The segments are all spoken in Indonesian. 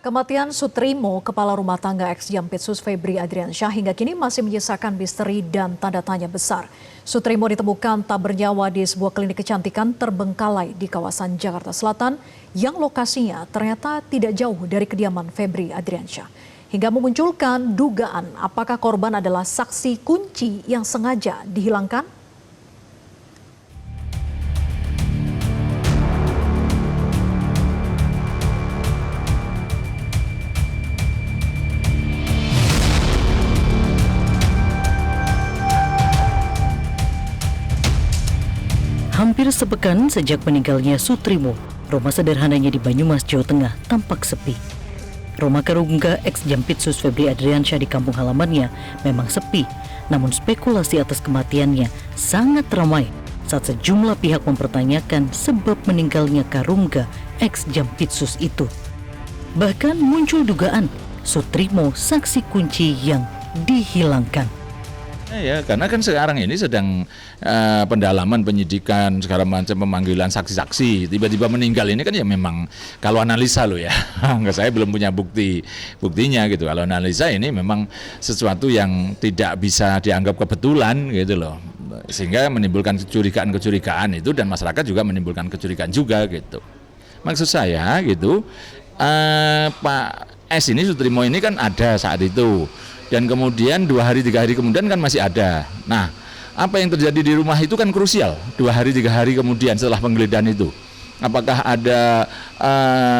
Kematian Sutrimo, kepala rumah tangga ex-Jampitsus Febri Adriansyah hingga kini masih menyisakan misteri dan tanda tanya besar. Sutrimo ditemukan tak bernyawa di sebuah klinik kecantikan terbengkalai di kawasan Jakarta Selatan yang lokasinya ternyata tidak jauh dari kediaman Febri Adriansyah. Hingga memunculkan dugaan apakah korban adalah saksi kunci yang sengaja dihilangkan? Hampir sepekan sejak meninggalnya Sutrimo, rumah sederhananya di Banyumas, Jawa Tengah tampak sepi. Rumah Karungga ex-Jampitsus Febri Adriansyah di kampung halamannya memang sepi, namun spekulasi atas kematiannya sangat ramai saat sejumlah pihak mempertanyakan sebab meninggalnya Karungga ex-Jampitsus itu. Bahkan muncul dugaan Sutrimo saksi kunci yang dihilangkan. Ya, karena kan sekarang ini sedang pendalaman penyidikan, segala macam pemanggilan saksi-saksi. Tiba-tiba meninggal ini kan ya memang kalau analisa loh ya, saya belum punya buktinya gitu. Kalau analisa ini memang sesuatu yang tidak bisa dianggap kebetulan gitu loh, sehingga menimbulkan kecurigaan itu dan masyarakat juga menimbulkan kecurigaan juga gitu. Maksud saya gitu, Pak S ini Sutrimo ini kan ada saat itu. Dan kemudian 2 hari 3 hari kemudian kan masih ada. Nah, apa yang terjadi di rumah itu kan krusial. 2 hari 3 hari kemudian setelah penggeledahan itu, apakah ada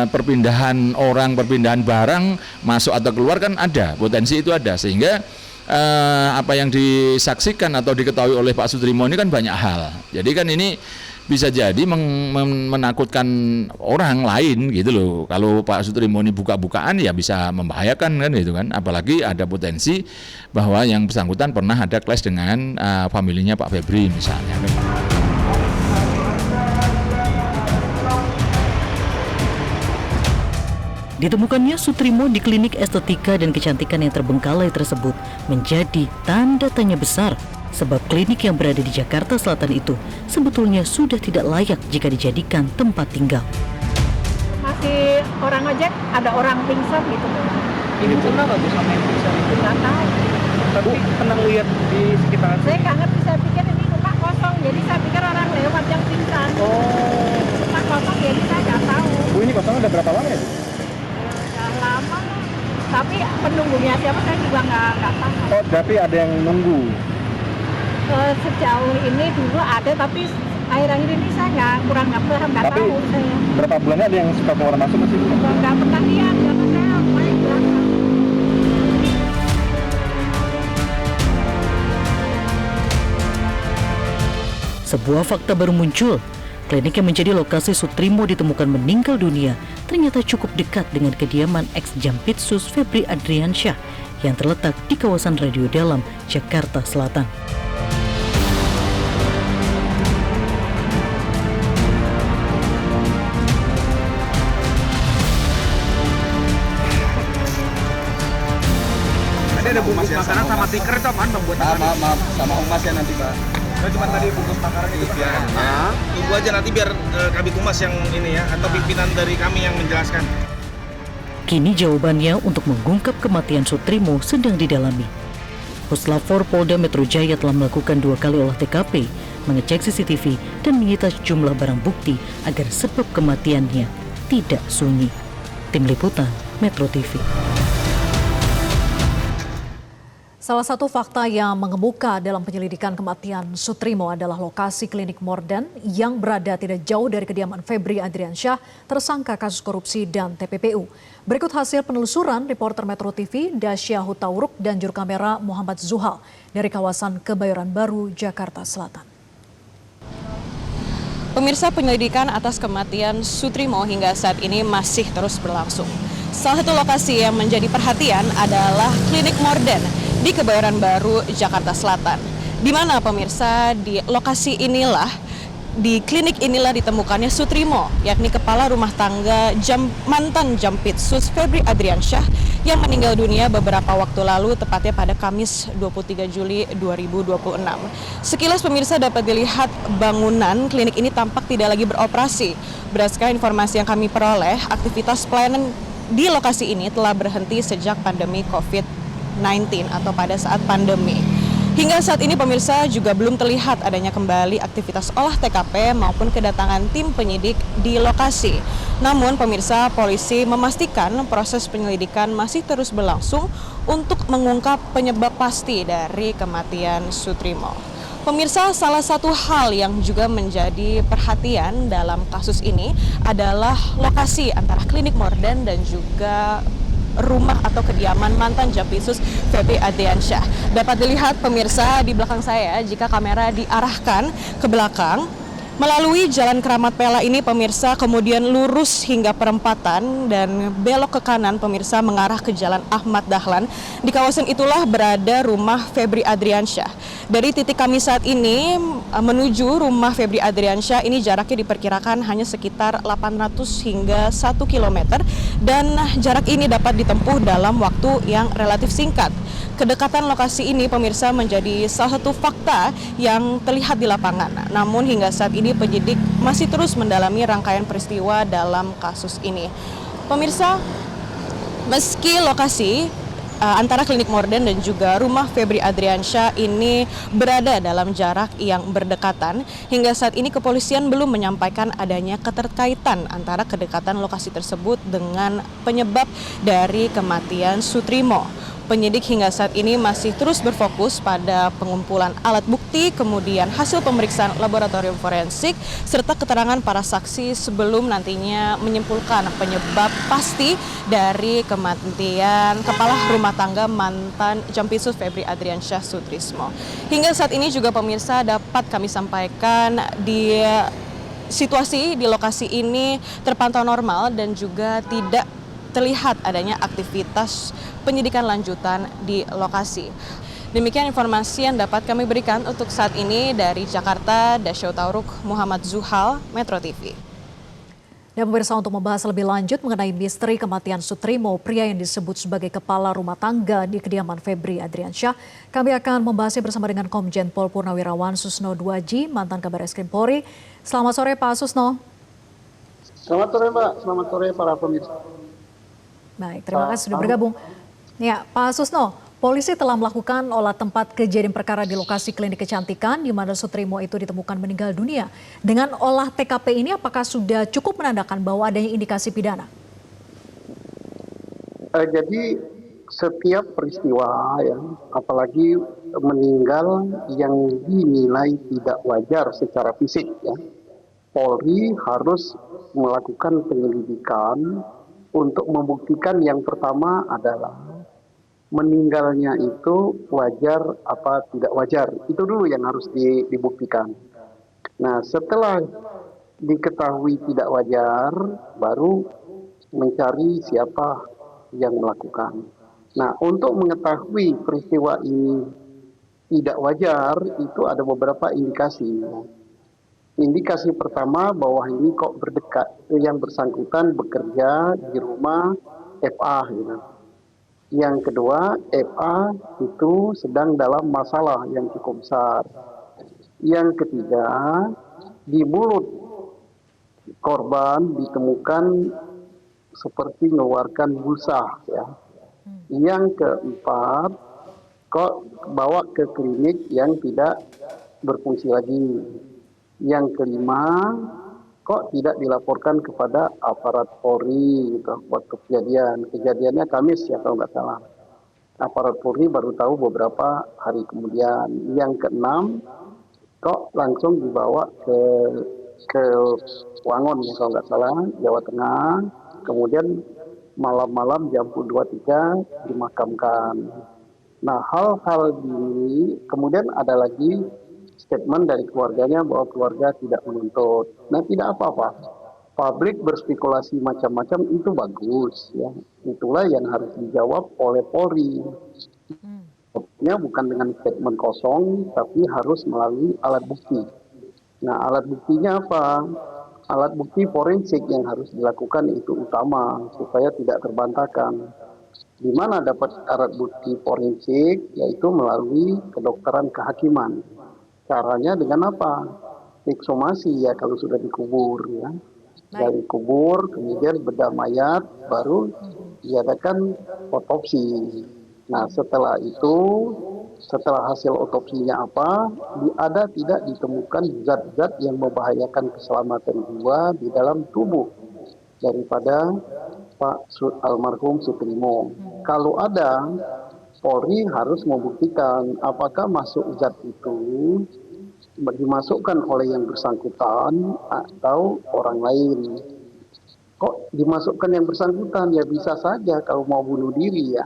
perpindahan orang, perpindahan barang masuk atau keluar, kan ada, potensi itu ada. Sehingga apa yang disaksikan atau diketahui oleh Pak Sutrimo ini kan banyak hal. Jadi kan ini bisa jadi menakutkan orang lain gitu loh. Kalau Pak Sutrimo ini buka-bukaan ya bisa membahayakan kan gitu kan. Apalagi ada potensi bahwa yang bersangkutan pernah ada clash dengan familinya Pak Febri misalnya. Ditemukannya Sutrimo di klinik estetika dan kecantikan yang terbengkalai tersebut menjadi tanda tanya besar. Sebab klinik yang berada di Jakarta Selatan itu sebetulnya sudah tidak layak jika dijadikan tempat tinggal. Masih orang ojek, ada orang pingsan gitu. Ini pernah nggak Bu sama yang pingsan itu? Nggak tahu. Tapi pernah lihat di sekitaran? Saya nggak ngerti, saya pikir ini rumah kosong, jadi saya pikir orang lewat yang pingsan. Oh. Rumah kosong, jadi saya nggak tahu. Bu, ini kosongnya udah berapa lama ya Bu? Udah lama, tapi penunggunya siapa saya juga nggak tahu. Oh, berarti ada yang nunggu? Sejauh ini dulu ada, tapi akhir-akhir ini saya kurang nggak paham, nggak Tapi tahu saya. berapa bulannya ada yang suka keluar masuk ke sini? Nggak pernah lihat, karena saya paling belakang. Sebuah fakta baru muncul. Klinik yang menjadi lokasi Sutrimo ditemukan meninggal dunia ternyata cukup dekat dengan kediaman ex-Jampitsus Febri Adriansyah yang terletak di kawasan Radio Dalam, Jakarta Selatan. Ada bungkus makanan sama tikar itu apaan Bang buat maaf sama humas ya nanti Pak. Saya cuma tadi bungkus makanan itu Pak. Tunggu aja nanti biar Kabid Humas yang ini ya, atau pimpinan dari kami yang menjelaskan. Kini jawabannya untuk mengungkap kematian Sutrimo sedang didalami. Puslapfor Polda Metro Jaya telah melakukan 2 kali olah TKP, mengecek CCTV dan menyita sejumlah barang bukti agar sebab kematiannya tidak sunyi. Tim Liputan Metro TV. Salah satu fakta yang mengemuka dalam penyelidikan kematian Sutrimo adalah lokasi klinik Morden yang berada tidak jauh dari kediaman Febri Adriansyah, tersangka kasus korupsi dan TPPU. Berikut hasil penelusuran reporter Metro TV Dasya Hutauruk dan juru kamera Muhammad Zuhal dari kawasan Kebayoran Baru, Jakarta Selatan. Pemirsa, penyelidikan atas kematian Sutrimo hingga saat ini masih terus berlangsung. Salah satu lokasi yang menjadi perhatian adalah klinik Morden di Kebayoran Baru, Jakarta Selatan. Di mana pemirsa, di lokasi inilah, di klinik inilah ditemukannya Sutrimo, yakni kepala rumah tangga mantan Jampitsus Febri Adriansyah yang meninggal dunia beberapa waktu lalu, tepatnya pada Kamis 23 Juli 2026. Sekilas pemirsa dapat dilihat bangunan klinik ini tampak tidak lagi beroperasi. Berdasarkan informasi yang kami peroleh, aktivitas pelayanan di lokasi ini telah berhenti sejak pandemi COVID-19 atau pada saat pandemi. Hingga saat ini pemirsa juga belum terlihat adanya kembali aktivitas olah TKP maupun kedatangan tim penyidik di lokasi. Namun pemirsa, polisi memastikan proses penyelidikan masih terus berlangsung untuk mengungkap penyebab pasti dari kematian Sutrimo. Pemirsa, salah satu hal yang juga menjadi perhatian dalam kasus ini adalah lokasi antara klinik Morden dan juga rumah atau kediaman mantan Jampitsus Febri Adriansyah. Dapat dilihat pemirsa di belakang saya jika kamera diarahkan ke belakang. Melalui Jalan Keramat Pela ini pemirsa kemudian lurus hingga perempatan dan belok ke kanan pemirsa mengarah ke Jalan Ahmad Dahlan. Di kawasan itulah berada rumah Febri Adriansyah. Dari titik kami saat ini menuju rumah Febri Adriansyah ini jaraknya diperkirakan hanya sekitar 800 hingga 1 km dan jarak ini dapat ditempuh dalam waktu yang relatif singkat. Kedekatan lokasi ini pemirsa menjadi salah satu fakta yang terlihat di lapangan. Namun hingga saat ini penyidik masih terus mendalami rangkaian peristiwa dalam kasus ini. Pemirsa, meski lokasi antara klinik Morden dan juga rumah Febri Adriansyah ini berada dalam jarak yang berdekatan, hingga saat ini kepolisian belum menyampaikan adanya keterkaitan antara kedekatan lokasi tersebut dengan penyebab dari kematian Sutrimo. Penyidik hingga saat ini masih terus berfokus pada pengumpulan alat bukti, kemudian hasil pemeriksaan laboratorium forensik, serta keterangan para saksi sebelum nantinya menyimpulkan penyebab pasti dari kematian kepala rumah tangga mantan Jampitsus Febri Adriansyah Sutrismo. Hingga saat ini juga pemirsa dapat kami sampaikan di situasi di lokasi ini terpantau normal dan juga tidak terlihat adanya aktivitas penyidikan lanjutan di lokasi. Demikian informasi yang dapat kami berikan untuk saat ini dari Jakarta. Dasya Tauruk, Muhammad Zuhal, Metro TV. Dan pemirsa, untuk membahas lebih lanjut mengenai misteri kematian Sutrimo, pria yang disebut sebagai kepala rumah tangga di kediaman Febri Adriansyah, kami akan membahasnya bersama dengan Komjen Pol Purnawirawan Susno Duaji, mantan Kabar Eskrim Polri. Selamat sore Pak Susno. Selamat sore Mbak, selamat sore para pemirsa. Baik, terima kasih sudah bergabung. Ya, Pak Susno, polisi telah melakukan olah tempat kejadian perkara di lokasi klinik kecantikan di mana Sutrimo itu ditemukan meninggal dunia. Dengan olah TKP ini apakah sudah cukup menandakan bahwa adanya indikasi pidana? Jadi setiap peristiwa ya, apalagi meninggal yang dinilai tidak wajar secara fisik ya, Polri harus melakukan penyelidikan untuk membuktikan yang pertama adalah meninggalnya itu wajar apa tidak wajar. Itu dulu yang harus dibuktikan. Nah, setelah diketahui tidak wajar, baru mencari siapa yang melakukan. Nah, untuk mengetahui peristiwa ini tidak wajar, itu ada beberapa indikasi. Indikasi pertama bahwa ini kok berdekat, yang bersangkutan bekerja di rumah FA. Gitu. Yang kedua, FA itu sedang dalam masalah yang cukup besar. Yang ketiga, di mulut korban ditemukan seperti mengeluarkan busa. Ya. Yang keempat, kok bawa ke klinik yang tidak berfungsi lagi. Yang kelima, kok tidak dilaporkan kepada aparat Polri gitu, waktu kejadiannya Kamis ya kalau nggak salah. Aparat Polri baru tahu beberapa hari kemudian. Yang keenam, kok langsung dibawa ke Wangon ya kalau nggak salah, Jawa Tengah. Kemudian malam-malam jam 23 dimakamkan. Nah, hal-hal ini kemudian ada lagi statement dari keluarganya bahwa keluarga tidak menuntut. Nah, tidak apa-apa. Publik berspekulasi macam-macam itu bagus, ya. Itulah yang harus dijawab oleh Polri. Bukan dengan statement kosong, tapi harus melalui alat bukti. Nah, alat buktinya apa? Alat bukti forensik yang harus dilakukan itu utama supaya tidak terbantahkan. Di mana dapat alat bukti forensik? Yaitu melalui kedokteran kehakiman. Caranya dengan apa? Eksumasi ya kalau sudah dikubur ya. gali kubur, kemudian bedah mayat, baru diadakan otopsi. Nah, setelah itu, setelah hasil otopsinya apa, ada tidak ditemukan zat-zat yang membahayakan keselamatan jiwa di dalam tubuh daripada almarhum Sutrimo. Kalau ada, Polri harus membuktikan apakah masuk zat itu dimasukkan oleh yang bersangkutan atau orang lain. Kok dimasukkan yang bersangkutan? Ya bisa saja kalau mau bunuh diri ya.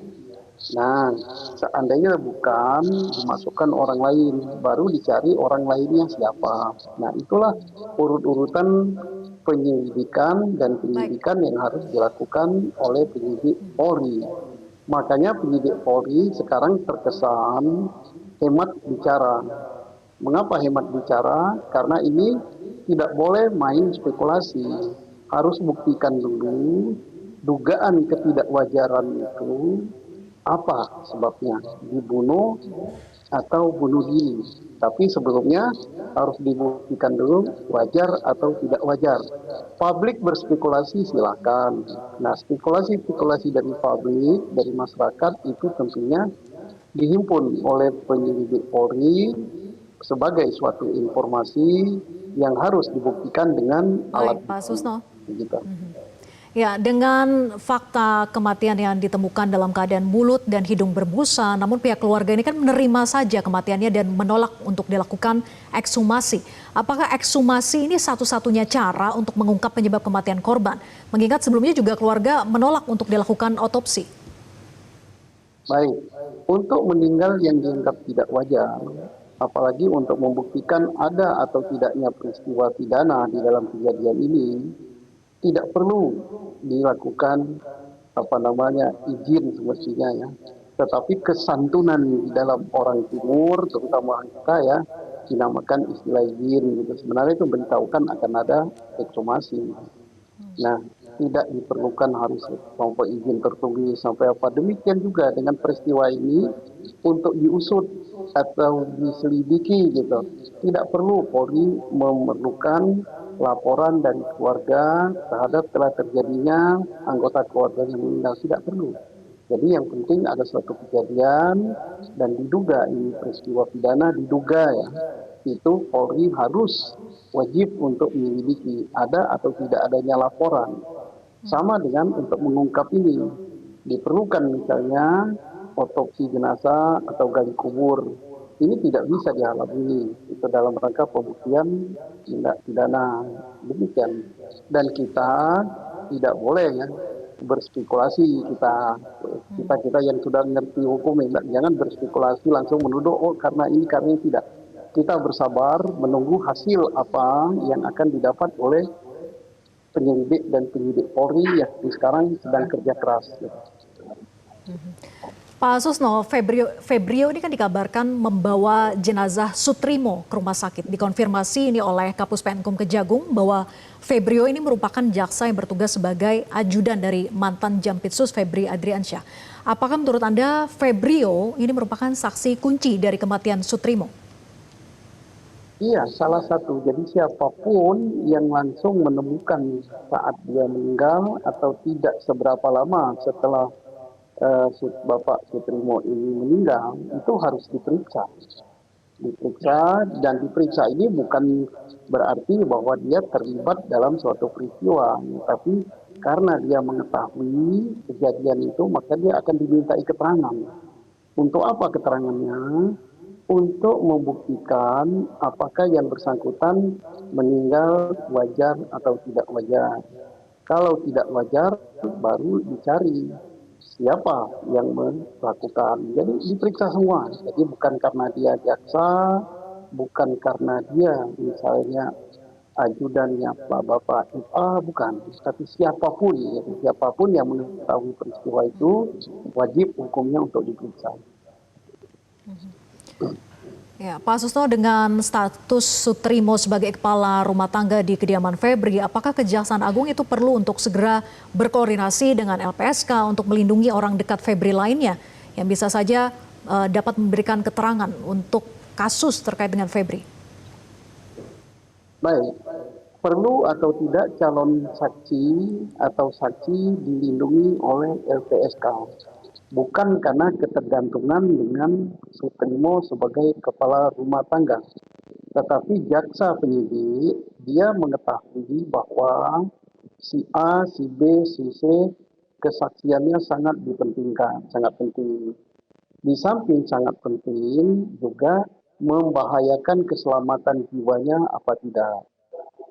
Nah, seandainya bukan, dimasukkan orang lain, baru dicari orang lainnya siapa. Nah, itulah urut-urutan penyelidikan dan penyidikan yang harus dilakukan oleh penyidik Polri. Makanya penyidik Polri sekarang terkesan hemat bicara. Mengapa hemat bicara? Karena ini tidak boleh main spekulasi. Harus buktikan dulu dugaan ketidakwajaran itu apa sebabnya, dibunuh atau bunuh diri. Tapi sebelumnya harus dibuktikan dulu wajar atau tidak wajar. Publik berspekulasi silakan. Nah, spekulasi-spekulasi dari publik, dari masyarakat itu tentunya dihimpun oleh penyelidik Polri sebagai suatu informasi yang harus dibuktikan dengan alat Baik, Pak Susno. Gitu. Ya, dengan fakta kematian yang ditemukan dalam keadaan mulut dan hidung berbusa, namun pihak keluarga ini kan menerima saja kematiannya dan menolak untuk dilakukan ekshumasi. Apakah ekshumasi ini satu-satunya cara untuk mengungkap penyebab kematian korban? Mengingat sebelumnya juga keluarga menolak untuk dilakukan otopsi. Baik, untuk meninggal yang dianggap tidak wajar, apalagi untuk membuktikan ada atau tidaknya peristiwa pidana di dalam kejadian ini, tidak perlu dilakukan izin semestinya ya. Tetapi kesantunan di dalam orang timur, terutama kita ya, dinamakan istilah izin gitu. Sebenarnya itu memberitahukan akan ada ekshumasi. Nah, tidak diperlukan harus sampai izin tertulis sampai apa. Demikian juga dengan peristiwa ini untuk diusut atau diselidiki gitu. Tidak perlu Polri memerlukan laporan dari keluarga terhadap telah terjadinya anggota keluarga yang meninggal, tidak perlu. Jadi yang penting ada suatu kejadian dan diduga ini peristiwa pidana, diduga ya, itu Polri harus wajib untuk menyelidiki ada atau tidak adanya laporan. Sama dengan untuk mengungkap ini, diperlukan misalnya otopsi jenazah atau gali kubur. Ini tidak bisa dihalangi, itu dalam rangka pembuktian tindak pidana. Demikian. Dan kita tidak boleh ya berspekulasi, kita yang sudah ngerti hukum, jangan berspekulasi langsung menuduh karena ini tidak. Kita bersabar menunggu hasil apa yang akan didapat oleh penyelidik dan penyidik Polri yang sekarang sedang kerja keras. Pak Susno, Febrio ini kan dikabarkan membawa jenazah Sutrimo ke rumah sakit. Dikonfirmasi ini oleh Kapus Penkum Kejagung bahwa Febrio ini merupakan jaksa yang bertugas sebagai ajudan dari mantan Jampitsus Febri Adriansyah. Apakah menurut Anda Febrio ini merupakan saksi kunci dari kematian Sutrimo? Iya, salah satu. Jadi siapapun yang langsung menemukan saat dia meninggal atau tidak seberapa lama setelah Bapak Sutrimo ini meninggal, itu harus diperiksa. Dan diperiksa ini bukan berarti bahwa dia terlibat dalam suatu peristiwa, tapi karena dia mengetahui kejadian itu, maka dia akan dimintai keterangan. Untuk apa keterangannya? Untuk membuktikan apakah yang bersangkutan meninggal wajar atau tidak wajar. Kalau tidak wajar, baru dicari siapa yang melakukan. Jadi diperiksa semua. Jadi bukan karena dia jaksa, bukan karena dia misalnya ajudannya Bapak IPA, bukan. Tapi siapapun yang mengetahui peristiwa itu wajib hukumnya untuk diperiksa. Ya, Pak Susno, dengan status Sutrimo sebagai kepala rumah tangga di kediaman Febri, apakah Kejaksaan Agung itu perlu untuk segera berkoordinasi dengan LPSK untuk melindungi orang dekat Febri lainnya yang bisa saja dapat memberikan keterangan untuk kasus terkait dengan Febri? Baik, perlu atau tidak calon saksi atau saksi dilindungi oleh LPSK. Bukan karena ketergantungan dengan Sutrimo sebagai kepala rumah tangga. Tetapi jaksa penyidik, dia mengetahui bahwa si A, si B, si C, kesaksiannya sangat dipentingkan, sangat penting. Di samping sangat penting, juga membahayakan keselamatan jiwanya apa tidak.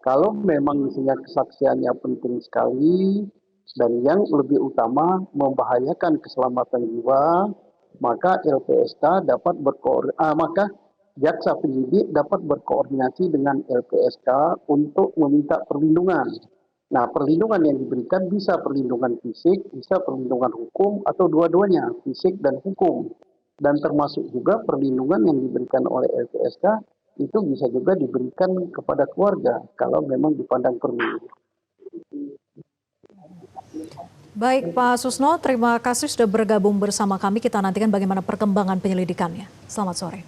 Kalau memang misalnya kesaksiannya penting sekali, dan yang lebih utama membahayakan keselamatan jiwa, maka LPSK dapat maka jaksa penyidik dapat berkoordinasi dengan LPSK untuk meminta perlindungan. Nah, perlindungan yang diberikan bisa perlindungan fisik, bisa perlindungan hukum, atau dua-duanya, fisik dan hukum. Dan termasuk juga perlindungan yang diberikan oleh LPSK itu bisa juga diberikan kepada keluarga kalau memang dipandang perlu. Baik Pak Susno, terima kasih sudah bergabung bersama kami. Kita nantikan bagaimana perkembangan penyelidikannya. Selamat sore.